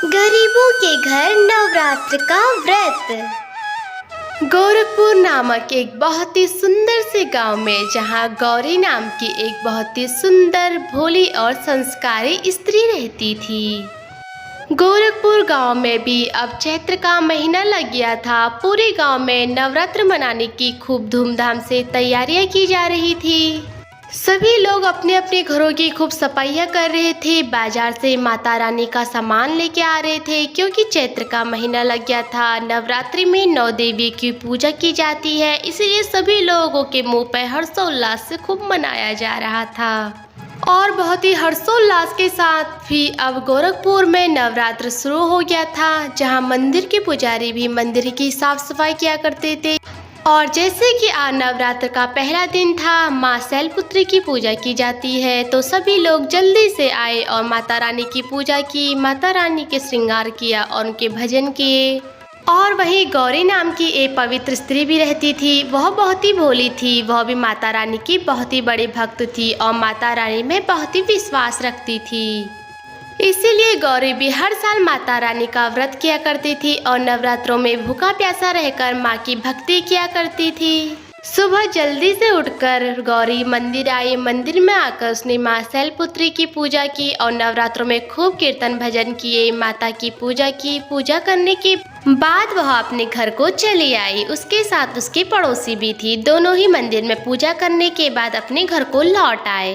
गरीबों के घर नवरात्र का व्रत। गोरखपुर नामक एक बहुत ही सुंदर से गांव में जहां गौरी नाम की एक बहुत ही सुंदर, भोली और संस्कारी स्त्री रहती थी। गोरखपुर गांव में भी अब चैत्र का महीना लग गया था। पूरे गांव में नवरात्र मनाने की खूब धूमधाम से तैयारियां की जा रही थी। सभी लोग अपने अपने घरों की खूब सफाइयां कर रहे थे। बाजार से माता रानी का सामान लेके आ रहे थे, क्योंकि चैत्र का महीना लग गया था। नवरात्रि में 9 देवी की पूजा की जाती है, इसलिए सभी लोगों के मुंह पर हर्षोल्लास से खूब मनाया जा रहा था। और बहुत ही हर्षोल्लास के साथ भी अब गोरखपुर में नवरात्र शुरू हो गया था, जहां मंदिर के पुजारी भी मंदिर की साफ सफाई किया करते थे। और जैसे कि आज नवरात्र का पहला दिन था, माँ शैलपुत्री की पूजा की जाती है, तो सभी लोग जल्दी से आए और माता रानी की पूजा की, माता रानी के श्रृंगार किया और उनके भजन किए। और वहीं गौरी नाम की एक पवित्र स्त्री भी रहती थी। वह बहुत ही भोली थी। वह भी माता रानी की बहुत ही बड़ी भक्त थी और माता रानी में बहुत ही विश्वास रखती थी। इसीलिए गौरी भी हर साल माता रानी का व्रत किया करती थी और नवरात्रों में भूखा प्यासा रहकर माँ की भक्ति किया करती थी। सुबह जल्दी से उठकर गौरी मंदिर आई। मंदिर में आकर उसने माँ शैलपुत्री की पूजा की और नवरात्रों में खूब कीर्तन भजन किए, माता की पूजा की। पूजा करने के बाद वह अपने घर को चली आई। उसके साथ उसकी पड़ोसी भी थी। दोनों ही मंदिर में पूजा करने के बाद अपने घर को लौट आए।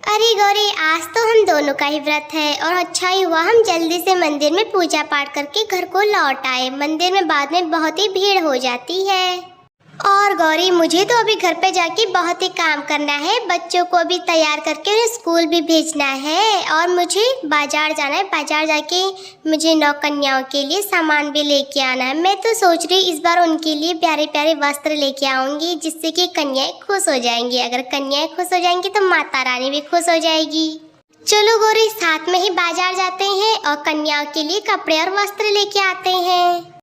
अरे गौरी, आज तो हम दोनों का ही व्रत है और अच्छा ही हुआ हम जल्दी से मंदिर में पूजा पाठ करके घर को लौट आए। मंदिर में बाद में बहुत ही भीड़ हो जाती है। और गौरी, मुझे तो अभी घर पे जाके बहुत ही काम करना है। बच्चों को भी तैयार करके उन्हें स्कूल भी भेजना है और मुझे बाजार जाना है। बाजार जाके मुझे 9 कन्याओं के लिए सामान भी लेके आना है। मैं तो सोच रही इस बार उनके लिए प्यारे प्यारे वस्त्र लेके आऊंगी, जिससे कि कन्याएं खुश हो जाएंगी। अगर कन्याएं खुश हो जाएंगी तो माता रानी भी खुश हो जाएगी। चलो गौरी, साथ में ही बाजार जाते हैं और कन्याओं के लिए कपड़े और वस्त्र लेके आते हैं।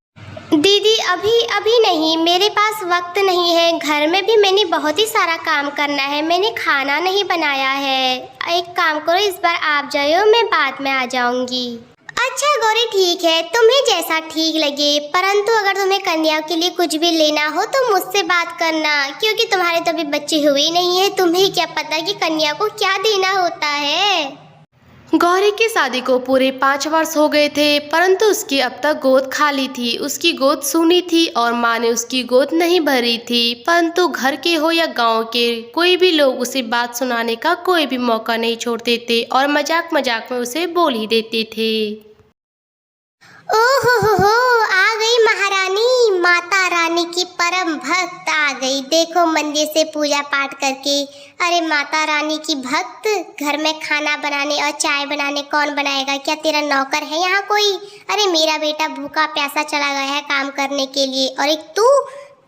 दीदी, अभी नहीं, मेरे पास वक्त नहीं है। घर में भी मैंने बहुत ही सारा काम करना है। मैंने खाना नहीं बनाया है। एक काम करो, इस बार आप जाओ, मैं बाद में आ जाऊंगी। अच्छा गौरी, ठीक है, तुम्हें जैसा ठीक लगे। परंतु अगर तुम्हें कन्याओं के लिए कुछ भी लेना हो तो मुझसे बात करना, क्योंकि तुम्हारे तो अभी बच्चे हुए नहीं है। तुम्हें क्या पता कि कन्या को क्या देना होता है। गौरी की शादी को पूरे 5 वर्ष हो गए थे, परंतु उसकी अब तक गोद खाली थी। उसकी गोद सूनी थी और माँ ने उसकी गोद नहीं भरी थी। परंतु घर के हो या गांव के कोई भी लोग उसे बात सुनाने का कोई भी मौका नहीं छोड़ते थे और मजाक मजाक में उसे बोल ही देते थे। ओहो, आ गई महारानी। माता रानी की परम भक्त आ गई। देखो, मंदिर से पूजा पाठ करके। अरे माता रानी की भक्त, घर में खाना बनाने और चाय बनाने कौन बनाएगा? क्या तेरा नौकर है यहाँ कोई? अरे मेरा बेटा भूखा प्यासा चला गया है काम करने के लिए, और एक तू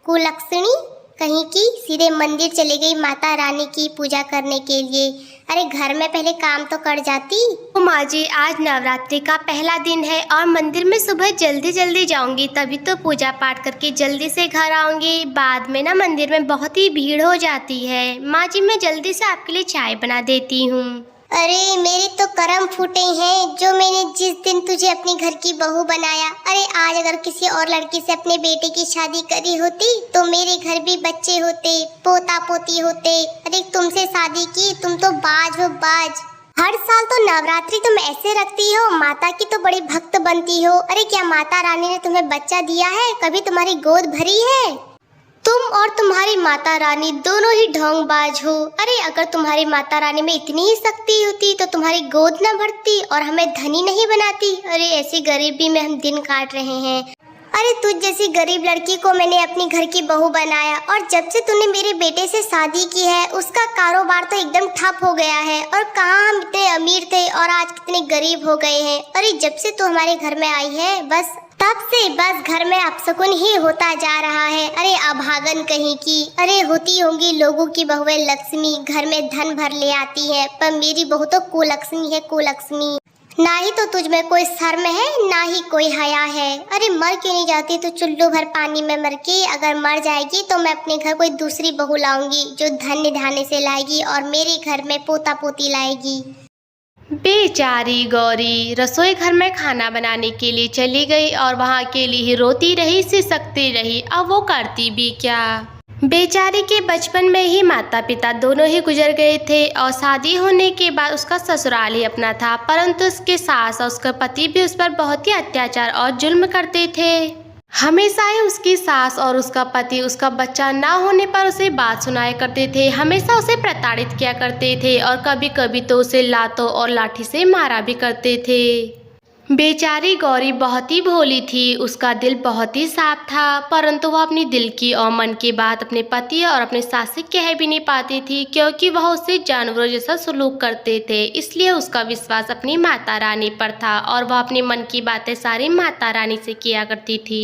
कुलक्षणी कहीं की सीधे मंदिर चली गई माता रानी की पूजा करने के लिए। अरे घर में पहले काम तो कर जाती। माँ जी, आज नवरात्रि का पहला दिन है और मंदिर में सुबह जल्दी जल्दी जाऊंगी, तभी तो पूजा पाठ करके जल्दी से घर आऊंगी। बाद में ना मंदिर में बहुत ही भीड़ हो जाती है। माँ जी, मैं जल्दी से आपके लिए चाय बना देती हूँ। अरे मेरे तो करम फूटे हैं, जो मैंने जिस दिन तुझे अपनी घर की बहू बनाया। अरे आज अगर किसी और लड़की से अपने बेटे की शादी करी होती तो मेरे घर भी बच्चे होते, पोता पोती होते। अरे तुमसे शादी की, तुम तो बाज हो बाज। हर साल तो नवरात्रि तुम ऐसे रखती हो, माता की तो बड़ी भक्त बनती हो। अरे क्या माता रानी ने तुम्हें बच्चा दिया है? कभी तुम्हारी गोद भरी है? तुम और तुम्हारी माता रानी दोनों ही ढोंगबाज हो। अरे अगर तुम्हारी माता रानी में इतनी ही शक्ति होती तो तुम्हारी गोद न भरती और हमें धनी नहीं बनाती। अरे ऐसी गरीबी में हम दिन काट रहे हैं। अरे तुझ जैसी गरीब लड़की को मैंने अपनी घर की बहू बनाया, और जब से तूने मेरे बेटे से शादी की है उसका कारोबार तो एकदम ठप हो गया है। और कहाँ हम इतने अमीर थे और आज कितने गरीब हो गए हैं। अरे जब से तू हमारे घर में आई है, बस तब से बस घर में अपशकुन ही होता जा रहा है। अरे अभागन कहीं की। अरे होती होंगी लोगों की बहुएं लक्ष्मी, घर में धन भर ले आती है, पर मेरी बहू तो कुलक्ष्मी है, कुलक्ष्मी। ना ही तो तुझ में कोई शर्म है, ना ही कोई हया है। अरे मर क्यों नहीं जाती तो चुल्लू भर पानी में मर के। अगर मर जाएगी तो मैं अपने घर कोई दूसरी बहू लाऊंगी, जो धन्य धाने से लाएगी और मेरे घर में पोता पोती लाएगी। बेचारी गौरी रसोई घर में खाना बनाने के लिए चली गई और वहाँ अकेली ही रोती रही, सिसकती रही। अब वो करती भी क्या। बेचारी के बचपन में ही माता पिता दोनों ही गुजर गए थे और शादी होने के बाद उसका ससुराल ही अपना था, परंतु उसके सास और उसका पति भी उस पर बहुत ही अत्याचार और जुल्म करते थे। हमेशा ही उसकी सास और उसका पति उसका बच्चा ना होने पर उसे बात सुनाया करते थे, हमेशा उसे प्रताड़ित किया करते थे और कभी कभी तो उसे लातों और लाठी से मारा भी करते थे। बेचारी गौरी बहुत ही भोली थी, उसका दिल बहुत ही साफ था, परंतु वह अपनी दिल की और मन की बात अपने पति और अपने सास से कह भी नहीं पाती थी, क्योंकि वह उससे जानवरों जैसा सलूक करते थे। इसलिए उसका विश्वास अपनी माता रानी पर था और वह अपने मन की बातें सारी माता रानी से किया करती थी।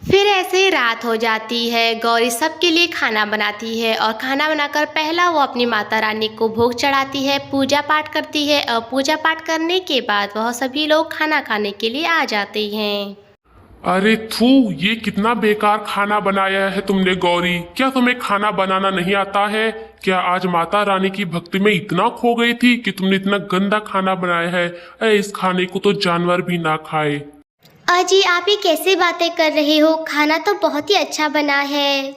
फिर ऐसे ही रात हो जाती है। गौरी सबके लिए खाना बनाती है और खाना बनाकर पहला वो अपनी माता रानी को भोग चढ़ाती है, पूजा पाठ करती है और पूजा पाठ करने के बाद वह सभी लोग खाना खाने के लिए आ जाते हैं। अरे थू, ये कितना बेकार खाना बनाया है तुमने गौरी। क्या तुम्हें खाना बनाना नहीं आता है? क्या आज माता रानी की भक्ति में इतना खो गई थी कि तुमने इतना गंदा खाना बनाया है? अरे इस खाने को तो जानवर भी ना खाए। अजी आप ये कैसे बातें कर रहे हो? खाना तो बहुत ही अच्छा बना है।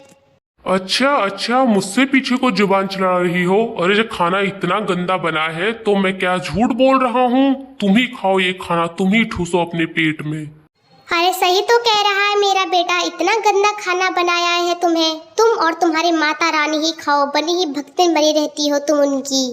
अच्छा, मुझसे पीछे को जुबान चला रही हो? अरे जब खाना इतना गंदा बना है तो मैं क्या झूठ बोल रहा हूँ? तुम ही खाओ ये खाना, तुम ही ठूसो अपने पेट में। अरे सही तो कह रहा है मेरा बेटा, इतना गंदा खाना बनाया है तुम्हें। तुम और तुम्हारी माता रानी ही खाओ, बनी ही भक्तिन बनी रहती हो तुम उनकी।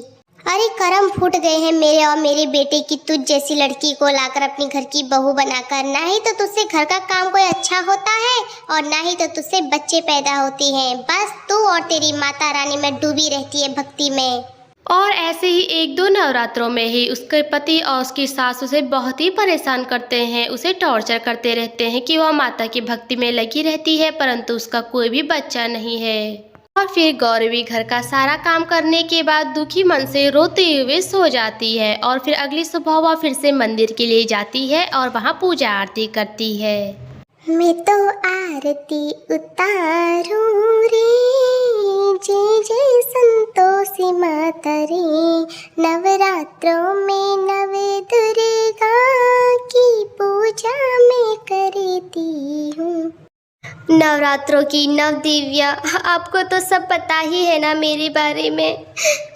अरे करम फूट गए हैं मेरे और मेरे बेटे की तुझ जैसी लड़की को लाकर अपनी घर की बहू बनाकर। ना ही तो तुझसे घर का काम कोई अच्छा होता है और ना ही तो तुझसे बच्चे पैदा होते हैं। बस तू और तेरी माता रानी में डूबी रहती है भक्ति में। और ऐसे ही एक दो नवरात्रों में ही उसके पति और उसकी सास उसे बहुत ही परेशान करते हैं, उसे टॉर्चर करते रहते हैं कि वह माता की भक्ति में लगी रहती है, परंतु उसका कोई भी बच्चा नहीं है। और फिर गौरी भी घर का सारा काम करने के बाद दुखी मन से रोते हुए सो जाती है और फिर अगली सुबह वह फिर से मंदिर के लिए जाती है और वहाँ पूजा आरती करती है। मैं तो आरती उतारूं रे, जय जय संतोषी माता रे, नवरात्रों में नव दुर्गा की पूजा मैं करती हूँ। नवरात्रों की नव दिव्या, आपको तो सब पता ही है ना मेरे बारे में।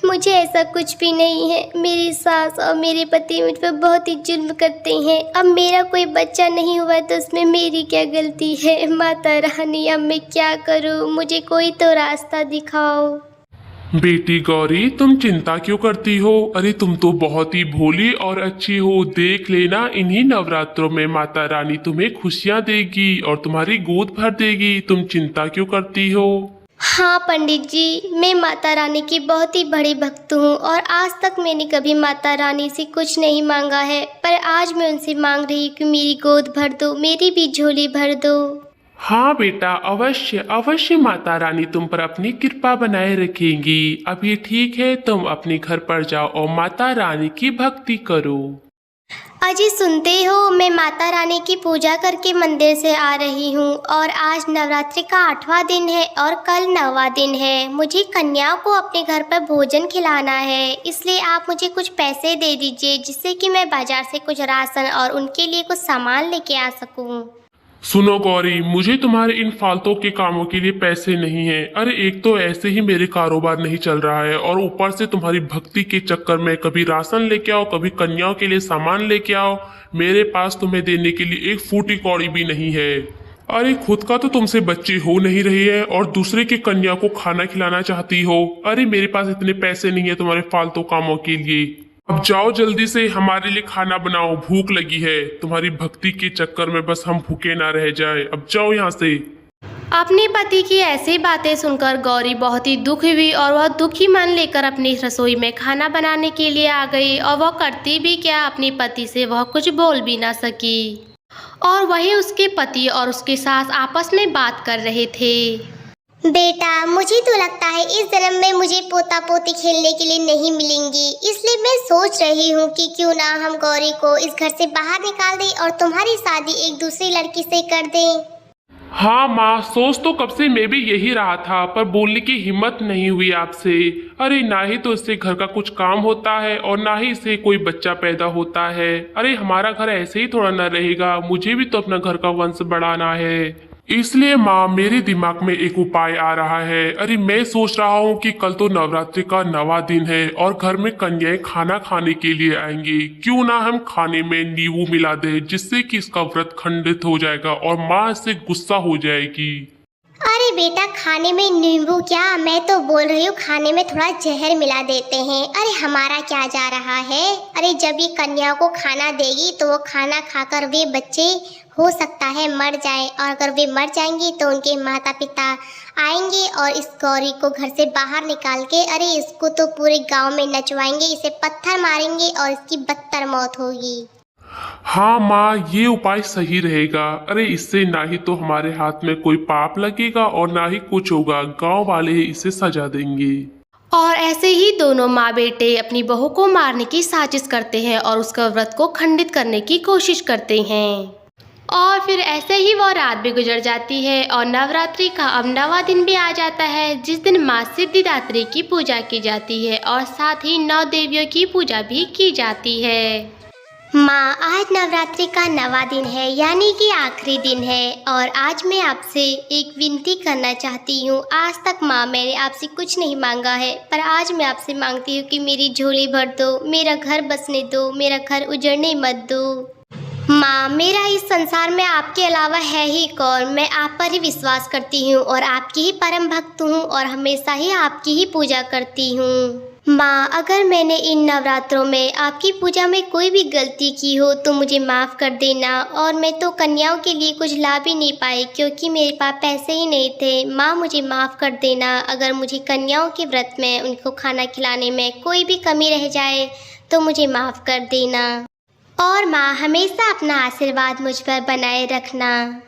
मुझे ऐसा कुछ भी नहीं है। मेरी सास और मेरे पति मुझ पर बहुत ही जुल्म करते हैं। अब मेरा कोई बच्चा नहीं हुआ तो उसमें मेरी क्या गलती है? माता रानी अब मैं क्या करूं? मुझे कोई तो रास्ता दिखाओ। बेटी गौरी, तुम चिंता क्यों करती हो? अरे तुम तो बहुत ही भोली और अच्छी हो। देख लेना, इन्हीं नवरात्रों में माता रानी तुम्हें खुशियाँ देगी और तुम्हारी गोद भर देगी। तुम चिंता क्यों करती हो? हाँ पंडित जी, मैं माता रानी की बहुत ही बड़ी भक्त हूँ और आज तक मैंने कभी माता रानी से कुछ नहीं मांगा है, पर आज मैं उनसे मांग रही हूँ कि मेरी गोद भर दो, मेरी भी झोली भर दो। हाँ बेटा, अवश्य माता रानी तुम पर अपनी कृपा बनाए रखेंगी। अब ये ठीक है, तुम अपने घर पर जाओ और माता रानी की भक्ति करो। अजी सुनते हो, मैं माता रानी की पूजा करके मंदिर से आ रही हूँ और आज नवरात्रि का 8वां दिन है और कल 9वां दिन है। मुझे कन्याओं को अपने घर पर भोजन खिलाना है, इसलिए आप मुझे कुछ पैसे दे दीजिए जिससे कि मैं बाजार से कुछ राशन और उनके लिए कुछ सामान लेके आ सकूँ। सुनो गौरी, मुझे तुम्हारे इन फालतू के कामों के लिए पैसे नहीं हैं। अरे एक तो ऐसे ही मेरे कारोबार नहीं चल रहा है और ऊपर से तुम्हारी भक्ति के चक्कर में कभी राशन लेके आओ, कभी कन्याओं के लिए सामान लेके आओ। मेरे पास तुम्हें देने के लिए एक फूटी कौड़ी भी नहीं है। अरे खुद का तो तुमसे बच्चे हो नहीं रही है और दूसरे के कन्या को खाना खिलाना चाहती हो। अरे मेरे पास इतने पैसे नहीं है तुम्हारे फालतू कामों के लिए। अब जाओ जल्दी से हमारे लिए खाना बनाओ, भूख लगी है। तुम्हारी भक्ति के चक्कर में बस हम भूखे ना रह जाए। अब जाओ यहाँ से। अपने पति की ऐसी बातें सुनकर गौरी बहुत ही दुखी हुई और वह दुखी मन लेकर अपनी रसोई में खाना बनाने के लिए आ गई और वह करती भी क्या, अपने पति से वह कुछ बोल भी ना सकी। और वही उसके पति और उसकी सास आपस में बात कर रहे थे। बेटा, मुझे तो लगता है इस जन्म में मुझे पोता पोती खेलने के लिए नहीं मिलेंगी, इसलिए मैं सोच रही हूँ कि क्यों ना हम गौरी को इस घर से बाहर निकाल दें और तुम्हारी शादी एक दूसरी लड़की से कर दें। हाँ माँ, सोच तो कब से मैं भी यही रहा था, पर बोलने की हिम्मत नहीं हुई आपसे। अरे ना ही तो इससे घर का कुछ काम होता है और ना ही इससे कोई बच्चा पैदा होता है। अरे हमारा घर ऐसे ही थोड़ा ना रहेगा, मुझे भी तो अपना घर का वंश बढ़ाना है। इसलिए माँ, मेरे दिमाग में एक उपाय आ रहा है। अरे मैं सोच रहा हूँ कि कल तो नवरात्रि का 9वां दिन है और घर में कन्याएं खाना खाने के लिए आएंगी। क्यों ना हम खाने में नींबू मिला दे, जिससे कि इसका व्रत खंडित हो जाएगा और माँ इससे गुस्सा हो जाएगी। अरे बेटा, खाने में नींबू क्या, मैं तो बोल रही हूँ खाने में थोड़ा जहर मिला देते हैं। अरे हमारा क्या जा रहा है। अरे जब ये कन्या को खाना देगी तो वो खाना खाकर वे बच्चे हो सकता है मर जाए, और अगर वे मर जाएंगी तो उनके माता पिता आएंगे और इस गौरी को घर से बाहर निकाल के अरे इसको तो पूरे गांव में नचवाएंगे, इसे पत्थर मारेंगे और इसकी बदतर मौत होगी। हाँ माँ, ये उपाय सही रहेगा। अरे इससे ना ही तो हमारे हाथ में कोई पाप लगेगा और ना ही कुछ होगा, गांव वाले ही इसे सजा देंगे। और ऐसे ही दोनों माँ बेटे अपनी बहू को मारने की साजिश करते हैं और उसका व्रत को खंडित करने की कोशिश करते हैं। और फिर ऐसे ही वो रात भी गुजर जाती है और नवरात्रि का अब 9वां दिन भी आ जाता है, जिस दिन माँ सिद्धिदात्री की पूजा की जाती है और साथ ही 9 देवियों की पूजा भी की जाती है। माँ, आज नवरात्रि का 9वां दिन है, यानी कि आखिरी दिन है, और आज मैं आपसे एक विनती करना चाहती हूँ। आज तक माँ मैंने आपसे कुछ नहीं मांगा है, पर आज मैं आपसे मांगती हूँ कि मेरी झोली भर दो, मेरा घर बसने दो, मेरा घर उजड़ने मत दो। माँ, मेरा इस संसार में आपके अलावा है ही कौन। मैं आप पर ही विश्वास करती हूँ और आपकी ही परम भक्त हूँ और हमेशा ही आपकी ही पूजा करती हूँ। माँ, अगर मैंने इन नवरात्रों में आपकी पूजा में कोई भी गलती की हो तो मुझे माफ़ कर देना। और मैं तो कन्याओं के लिए कुछ ला भी नहीं पाई क्योंकि मेरे पास पैसे ही नहीं थे। माँ, मुझे माफ़ कर देना। अगर मुझे कन्याओं के व्रत में उनको खाना खिलाने में कोई भी कमी रह जाए तो मुझे माफ़ कर देना। और माँ, हमेशा अपना आशीर्वाद मुझ पर बनाए रखना।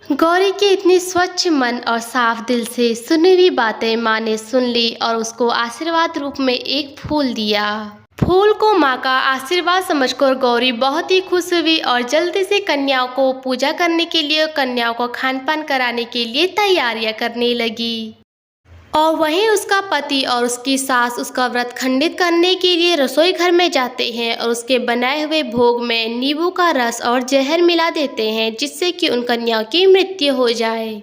गौरी के इतनी स्वच्छ मन और साफ दिल से सुनी हुई बातें माँ ने सुन ली और उसको आशीर्वाद रूप में एक फूल दिया। फूल को माँ का आशीर्वाद समझकर गौरी बहुत ही खुश हुई और जल्दी से कन्याओं को पूजा करने के लिए, कन्याओं को खान पान कराने के लिए तैयारियां करने लगी। और वहीं उसका पति और उसकी सास उसका व्रत खंडित करने के लिए रसोई घर में जाते हैं और उसके बनाए हुए भोग में नींबू का रस और जहर मिला देते हैं, जिससे कि उन कन्याओं की मृत्यु हो जाए।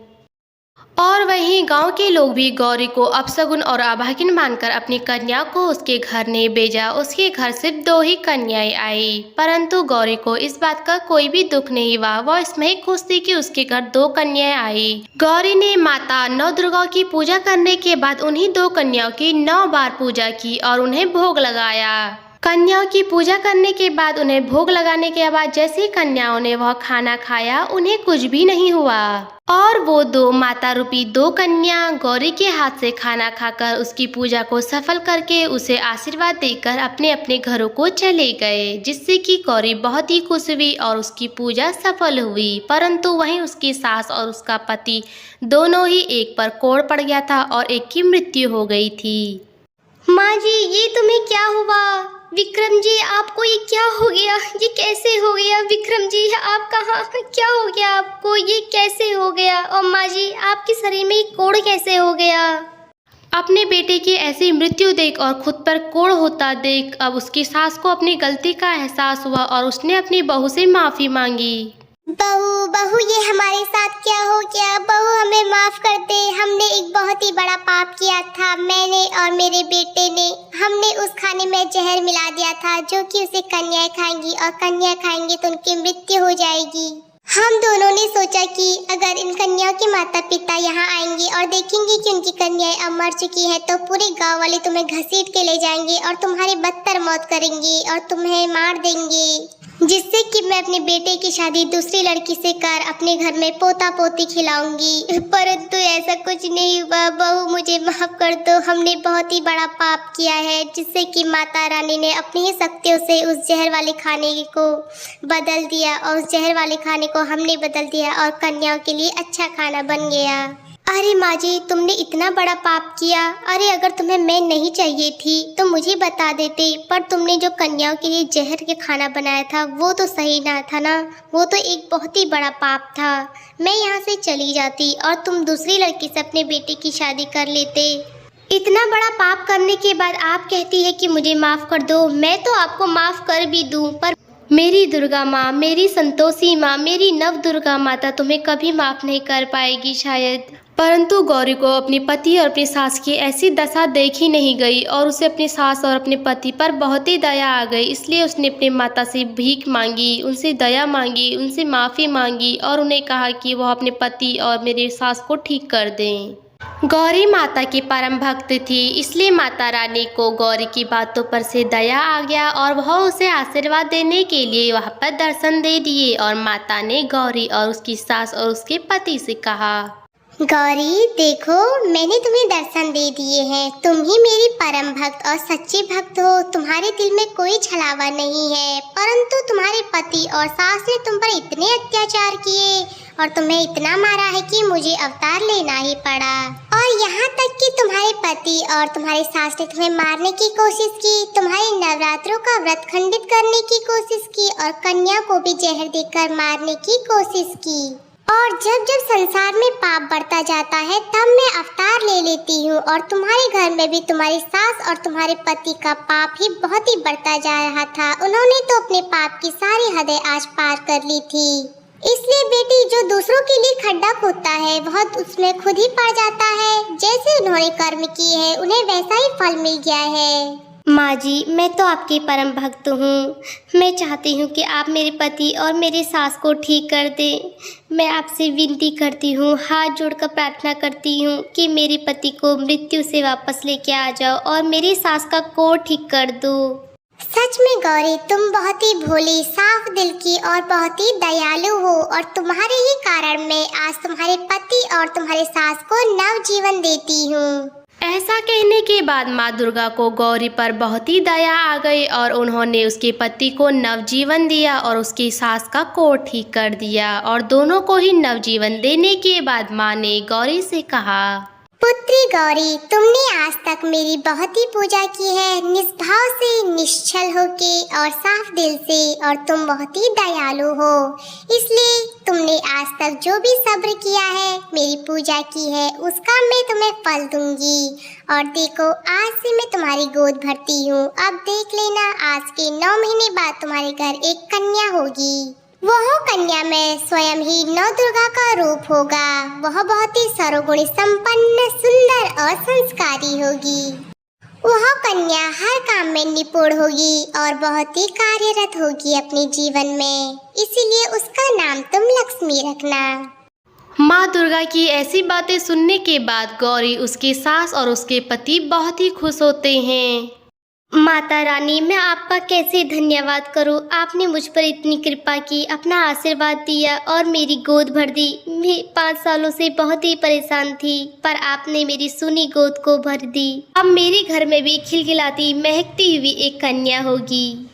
और वहीं गांव के लोग भी गौरी को अपशगुन और अभागिन मानकर अपनी कन्या को उसके घर नहीं भेजा। उसके घर सिर्फ 2 ही कन्याएं आई, परंतु गौरी को इस बात का कोई भी दुख नहीं हुआ। वह इसमें खुश थी कि उसके घर 2 कन्याएं आई। गौरी ने माता नौ दुर्गा की पूजा करने के बाद उन्हीं 2 कन्याओं की 9 बार पूजा की और उन्हें भोग लगाया। कन्याओं की पूजा करने के बाद उन्हें भोग लगाने के बाद जैसे ही कन्याओं ने वह खाना खाया, उन्हें कुछ भी नहीं हुआ और वो 2 माता रूपी 2 कन्या गौरी के हाथ से खाना खाकर उसकी पूजा को सफल करके उसे आशीर्वाद देकर अपने अपने घरों को चले गए, जिससे कि गौरी बहुत ही खुश हुई और उसकी पूजा सफल हुई। परंतु वहीं उसकी सास और उसका पति दोनों ही एक पर कोढ़ पड़ गया था और एक की मृत्यु हो गई थी। माँ जी, ये तुम्हें क्या हुआ? विक्रम जी, आपको ये क्या हो गया? ये कैसे हो गया? विक्रम जी, आप कहाँ? क्या हो गया आपको? ये कैसे हो गया? और माँ जी, आपके शरीर में ये कोढ़ कैसे हो गया? अपने बेटे की ऐसी मृत्यु देख और खुद पर कोढ़ होता देख अब उसकी सास को अपनी गलती का एहसास हुआ और उसने अपनी बहू से माफी मांगी। बहू, बहू, ये हमारे साथ क्या हो गया? बहू, हमें माफ कर दे। हमने एक बहुत ही बड़ा पाप किया था, मैंने और मेरे बेटे ने। हमने उस खाने में जहर मिला दिया था जो कि उसे कन्याएं खाएंगी और कन्या खाएंगी तो उनकी मृत्यु हो जाएगी। हम दोनों ने सोचा कि अगर इन कन्याओं के माता पिता यहाँ आएंगे और देखेंगे कि उनकी कन्याएं अब मर चुकी हैं तो पूरे गांव वाले तुम्हें घसीट के ले जाएंगे और तुम्हारी बदतर मौत करेंगे और तुम्हें मार देंगे, जिससे कि मैं अपने बेटे की शादी दूसरी लड़की से कर अपने घर में पोता पोती खिलाऊंगी। परंतु ऐसा कुछ नहीं हुआ। बहू, मुझे माफ कर दो। हमने बहुत ही बड़ा पाप किया है, जिससे कि माता रानी ने अपनी ही शक्तियों से उस जहर वाले खाने को बदल दिया और उस जहर वाले खाने को हमने बदल दिया और कन्याओं के लिए अच्छा खाना बन गया। अरे माँ जी, तुमने इतना बड़ा पाप किया। अरे अगर तुम्हें मैं नहीं चाहिए थी तो मुझे बता देते, पर तुमने जो कन्याओं के लिए जहर के खाना बनाया था वो तो सही ना था ना। वो तो एक बहुत ही बड़ा पाप था। मैं यहाँ से चली जाती और तुम दूसरी लड़की से अपने बेटे की शादी कर लेते। इतना बड़ा पाप करने के बाद आप कहती है कि मुझे माफ़ कर दो। मैं तो आपको माफ़ कर भी दूँ, पर मेरी दुर्गा माँ, मेरी संतोषी माँ, मेरी नव दुर्गा माता तुम्हें कभी माफ़ नहीं कर पाएगी शायद। परंतु गौरी को अपने पति और अपनी सास की ऐसी दशा देखी नहीं गई और उसे अपनी सास और अपने पति पर बहुत ही दया आ गई। इसलिए उसने अपनी माता से भीख मांगी, उनसे दया मांगी, उनसे माफ़ी मांगी और उन्हें कहा कि वह अपने पति और मेरे सास को ठीक कर दें। गौरी माता की परम भक्त थी, इसलिए माता रानी को गौरी की बातों पर से दया आ गया और वह उसे आशीर्वाद देने के लिए वहाँ पर दर्शन दे दिए। और माता ने गौरी और उसकी सास और उसके पति से कहा, गौरी देखो, मैंने तुम्हें दर्शन दे दिए हैं। तुम ही मेरी परम भक्त और सच्ची भक्त हो। तुम्हारे दिल में कोई छलावा नहीं है, परंतु तुम्हारे पति और सास ने तुम पर इतने अत्याचार किए और तुम्हें इतना मारा है कि मुझे अवतार लेना ही पड़ा। और यहाँ तक कि तुम्हारे पति और तुम्हारी सास ने तुम्हें मारने की कोशिश की, तुम्हारे नवरात्रों का व्रत खंडित करने की कोशिश की और कन्या को भी जहर देकर मारने की कोशिश की। और जब जब संसार में पाप बढ़ता जाता है तब मैं अवतार ले लेती हूँ और तुम्हारे घर में भी तुम्हारी सास और तुम्हारे पति का पाप ही बहुत ही बढ़ता जा रहा था। उन्होंने तो अपने पाप की सारी हदें आज पार कर ली थी। इसलिए बेटी, जो दूसरों के लिए खड्डा खोदता है वह उसमें खुद ही पड़ जाता है। जैसे उन्होंने कर्म किए हैं उन्हें वैसा ही फल मिल गया है। माँ जी, मैं तो आपकी परम भक्त हूँ। मैं चाहती हूँ कि आप मेरे पति और मेरी सास को ठीक कर दें। मैं आपसे विनती करती हूँ, हाथ जोड़कर प्रार्थना करती हूँ कि मेरे पति को मृत्यु से वापस लेके आ जाओ और मेरी सास का कोढ़ ठीक कर दो। सच में गौरी, तुम बहुत ही भोली, साफ दिल की और बहुत ही दयालु हो और तुम्हारे ही कारण मैं आज तुम्हारे पति और तुम्हारे सास को नव जीवन देती हूँ। ऐसा कहने के बाद माँ दुर्गा को गौरी पर बहुत ही दया आ गई और उन्होंने उसके पति को नवजीवन दिया और उसकी सास का कोढ़ ठीक कर दिया। और दोनों को ही नवजीवन देने के बाद माँ ने गौरी से कहा, पुत्री गौरी, तुमने आज तक मेरी बहुत ही पूजा की है, निष्भाव से, निश्चल होके और साफ दिल से, और तुम बहुत ही दयालु हो। इसलिए तुमने आज तक जो भी सब्र किया है, मेरी पूजा की है, उसका मैं तुम्हें फल दूंगी। और देखो, आज से मैं तुम्हारी गोद भरती हूँ। अब देख लेना, आज के 9 महीने बाद तुम्हारे घर एक कन्या होगी। वह कन्या में स्वयं ही नव दुर्गा का रूप होगा। वह बहुत ही सर्वगुण संपन्न, सुंदर और संस्कारी होगी। वह कन्या हर काम में निपुण होगी और बहुत ही कार्यरत होगी अपने जीवन में। इसीलिए उसका नाम तुम लक्ष्मी रखना। माँ दुर्गा की ऐसी बातें सुनने के बाद गौरी, उसकी सास और उसके पति बहुत ही खुश होते हैं। माता रानी, मैं आपका कैसे धन्यवाद करूं। आपने मुझ पर इतनी कृपा की, अपना आशीर्वाद दिया और मेरी गोद भर दी। मैं 5 सालों से बहुत ही परेशान थी, पर आपने मेरी सुनी गोद को भर दी। अब मेरे घर में भी खिलखिलाती, महकती हुई एक कन्या होगी।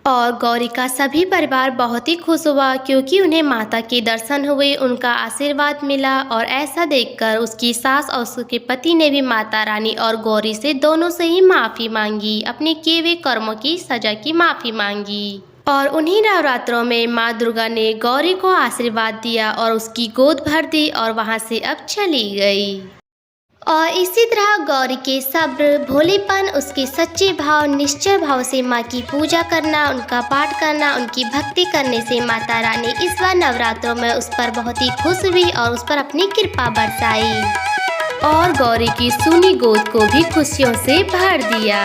और गौरी का सभी परिवार बहुत ही खुश हुआ क्योंकि उन्हें माता के दर्शन हुए, उनका आशीर्वाद मिला। और ऐसा देखकर उसकी सास और उसके पति ने भी माता रानी और गौरी से दोनों से ही माफ़ी मांगी, अपने किए हुए कर्मों की सजा की माफ़ी मांगी। और उन्हीं नवरात्रों में माँ दुर्गा ने गौरी को आशीर्वाद दिया और उसकी गोद भर दी और वहाँ से अब चली गई। और इसी तरह गौरी के सब्र, भोलेपन, उसके सच्चे भाव, निश्चय भाव से माँ की पूजा करना, उनका पाठ करना, उनकी भक्ति करने से माता रानी इस बार नवरात्रों में उस पर बहुत ही खुश हुई और उस पर अपनी कृपा बरसाई और गौरी की सूनी गोद को भी खुशियों से भर दिया।